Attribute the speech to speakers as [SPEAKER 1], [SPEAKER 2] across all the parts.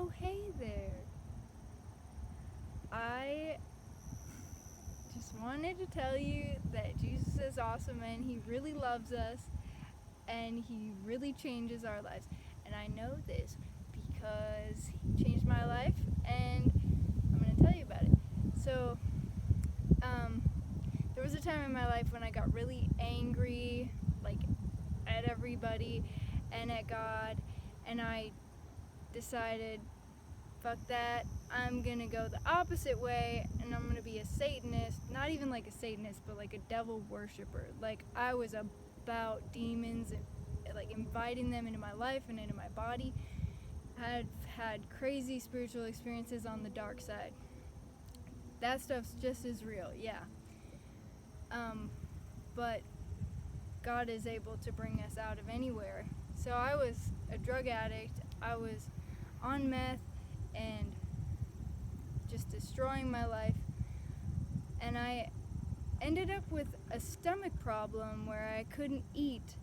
[SPEAKER 1] Oh, hey there. I just wanted to tell you that Jesus is awesome and he really loves us and he really changes our lives. And I know this because he changed my life and I'm going to tell you about it. So, there was a time in my life when I got really angry, like at everybody and at God, and I decided, fuck that, I'm gonna go the opposite way and I'm gonna be a Satanist. Not even like a Satanist, but like a devil worshiper. Like I was about demons and like inviting them into my life and into my body. I've had crazy spiritual experiences on the dark side. That stuff's just as real, yeah. But God is able to bring us out of anywhere. So I was a drug addict. I was on meth and just destroying my life. And I ended up with a stomach problem where I couldn't eat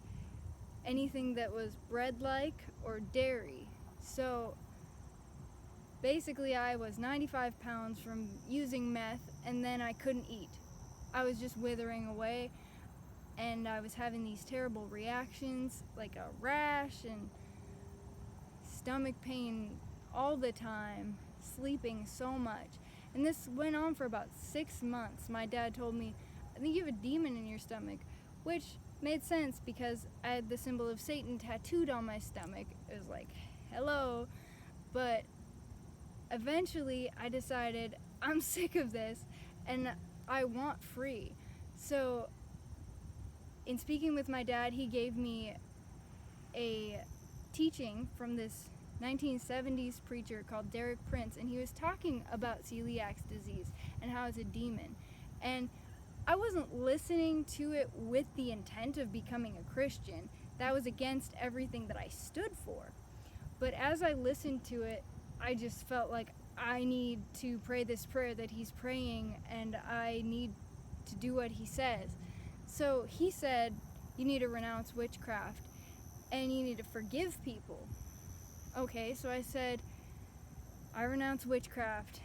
[SPEAKER 1] anything that was bread-like or dairy. So basically I was 95 pounds from using meth and then I couldn't eat. I was just withering away and I was having these terrible reactions like a rash and stomach pain all the time, sleeping so much. And this went on for about 6 months. My dad told me, I think you have a demon in your stomach, which made sense because I had the symbol of Satan tattooed on my stomach. It was like, hello. But eventually I decided I'm sick of this and I want free. So in speaking with my dad, he gave me a teaching from this 1970s preacher called Derek Prince, and he was talking about celiac disease and how it's a demon. And I wasn't listening to it with the intent of becoming a Christian. That was against everything that I stood for. But as I listened to it, I just felt like I need to pray this prayer that he's praying, and I need to do what he says. So he said, you need to renounce witchcraft and you need to forgive people. Okay, so I said, I renounce witchcraft,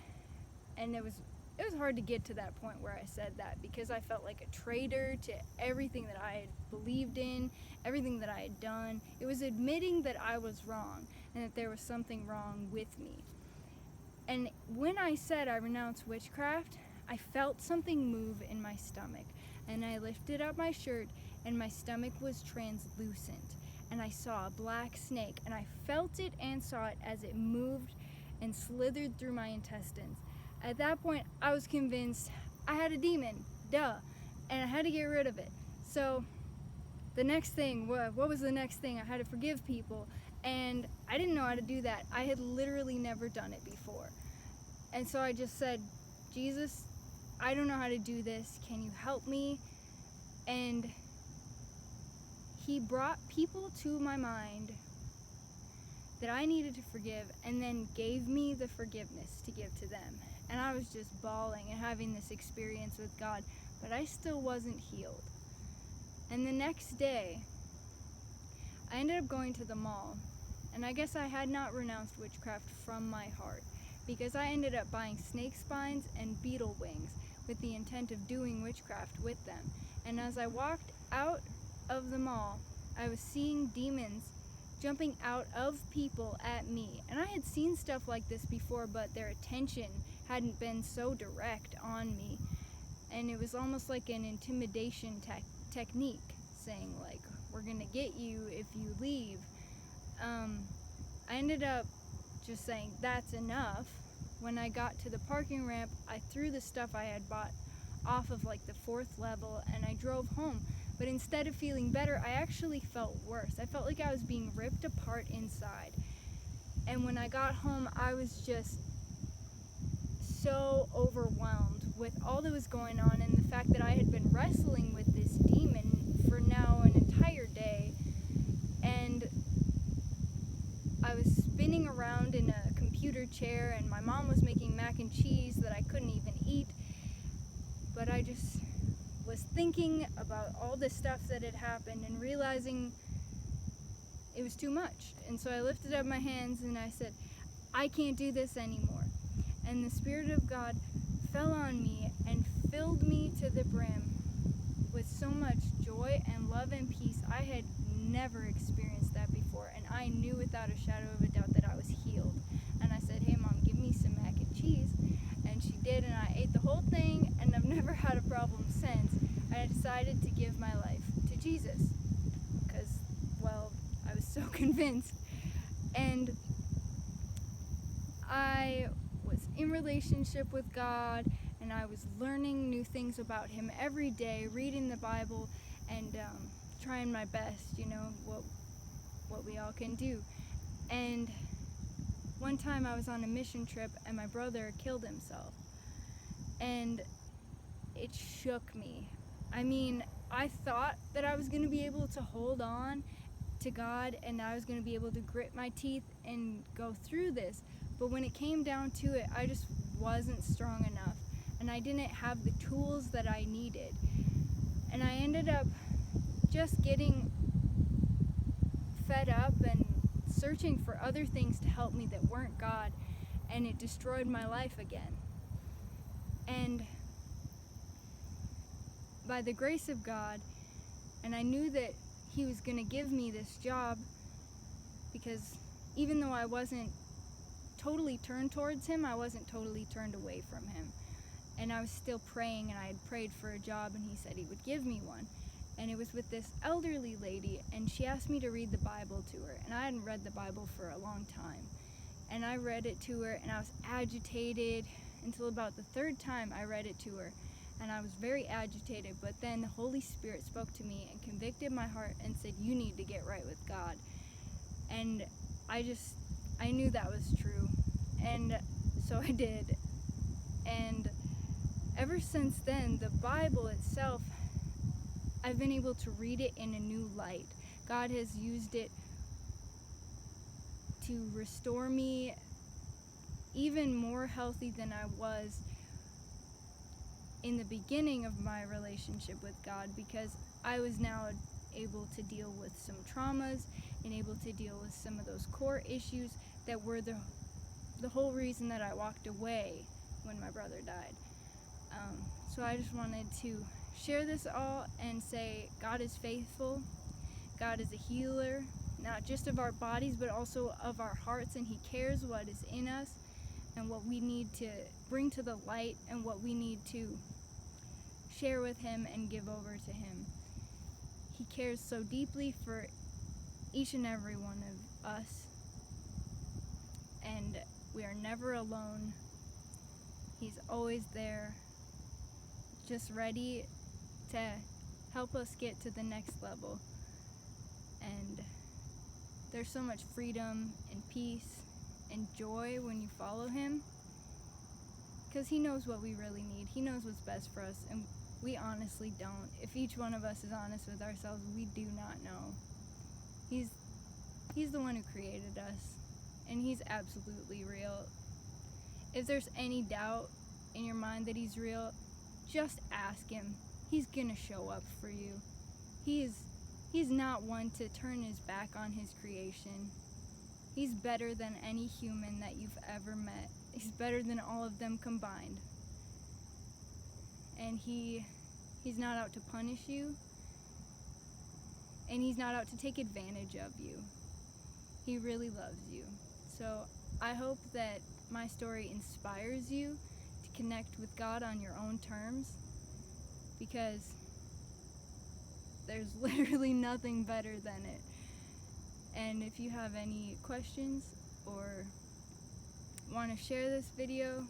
[SPEAKER 1] and it was hard to get to that point where I said that because I felt like a traitor to everything that I had believed in, everything that I had done. It was admitting that I was wrong and that there was something wrong with me. And when I said I renounce witchcraft, I felt something move in my stomach, and I lifted up my shirt and my stomach was translucent. And I saw a black snake, and I felt it and saw it as it moved and slithered through my intestines. At that point, I was convinced I had a demon, duh, and I had to get rid of it. So the next thing, what was the next thing? I had to forgive people, and I didn't know how to do that. I had literally never done it before. And so I just said, Jesus, I don't know how to do this. Can you help me? And he brought people to my mind that I needed to forgive and then gave me the forgiveness to give to them. And I was just bawling and having this experience with God, but I still wasn't healed. And the next day, I ended up going to the mall, and I guess I had not renounced witchcraft from my heart because I ended up buying snake spines and beetle wings with the intent of doing witchcraft with them. And as I walked out of the mall, I was seeing demons jumping out of people at me. And I had seen stuff like this before, but their attention hadn't been so direct on me. And it was almost like an intimidation technique, saying like, we're gonna get you if you leave. I ended up just saying, that's enough. When I got to the parking ramp, I threw the stuff I had bought off of like the 4th level and I drove home. But instead of feeling better, I actually felt worse. I felt like I was being ripped apart inside. And when I got home, I was just so overwhelmed with all that was going on and the fact that I had been wrestling with this demon for now an entire day. And I was spinning around in a computer chair and my mom was making mac and cheese that I couldn't even eat. But I just was thinking about all the stuff that had happened and realizing it was too much. And so I lifted up my hands and I said, I can't do this anymore. And the Spirit of God fell on me and filled me to the brim with so much joy and love and peace. I had never experienced that before, and I knew without a shadow of a doubt that I was healed. And I said, "Hey Mom, give me some mac and cheese." And she did, and I ate the whole thing, and I've never had a problem since. I decided to give my life to Jesus because, well, I was so convinced. And I was in relationship with God, and I was learning new things about Him every day, reading the Bible, and trying my best, what we all can do. And one time I was on a mission trip, and my brother killed himself. And it shook me. I mean, I thought that I was going to be able to hold on to God, and I was going to be able to grit my teeth and go through this. But when it came down to it, I just wasn't strong enough, and I didn't have the tools that I needed. And I ended up just getting fed up and searching for other things to help me that weren't God, and it destroyed my life again. And by the grace of God, and I knew that He was going to give me this job, because even though I wasn't totally turned towards Him, I wasn't totally turned away from Him. And I was still praying, and I had prayed for a job, and He said He would give me one. And it was with this elderly lady, and she asked me to read the Bible to her, and I hadn't read the Bible for a long time. And I read it to her, and I was agitated until about the third time I read it to her. And I was very agitated, but then the Holy Spirit spoke to me and convicted my heart and said, "You need to get right with God." And I knew that was true. And so I did. And ever since then, the Bible itself, I've been able to read it in a new light. God has used it to restore me even more healthy than I was in the beginning of my relationship with God, because I was now able to deal with some traumas and able to deal with some of those core issues that were the whole reason that I walked away when my brother died. So I just wanted to share this all and say God is faithful. God is a healer, not just of our bodies, but also of our hearts, and He cares what is in us and what we need to bring to the light and what we need to share with Him and give over to Him. He cares so deeply for each and every one of us, and we are never alone. He's always there, just ready to help us get to the next level. And there's so much freedom and peace and joy when you follow Him, because He knows what we really need. He knows what's best for us, and we honestly don't. If each one of us is honest with ourselves, we do not know. He's the one who created us, and He's absolutely real. If there's any doubt in your mind that He's real, just ask Him. He's gonna show up for you. He's not one to turn His back on His creation. He's better than any human that you've ever met. He's better than all of them combined. And He's not out to punish you, and He's not out to take advantage of you. He really loves you. So I hope that my story inspires you to connect with God on your own terms, because there's literally nothing better than it. And if you have any questions or want to share this video,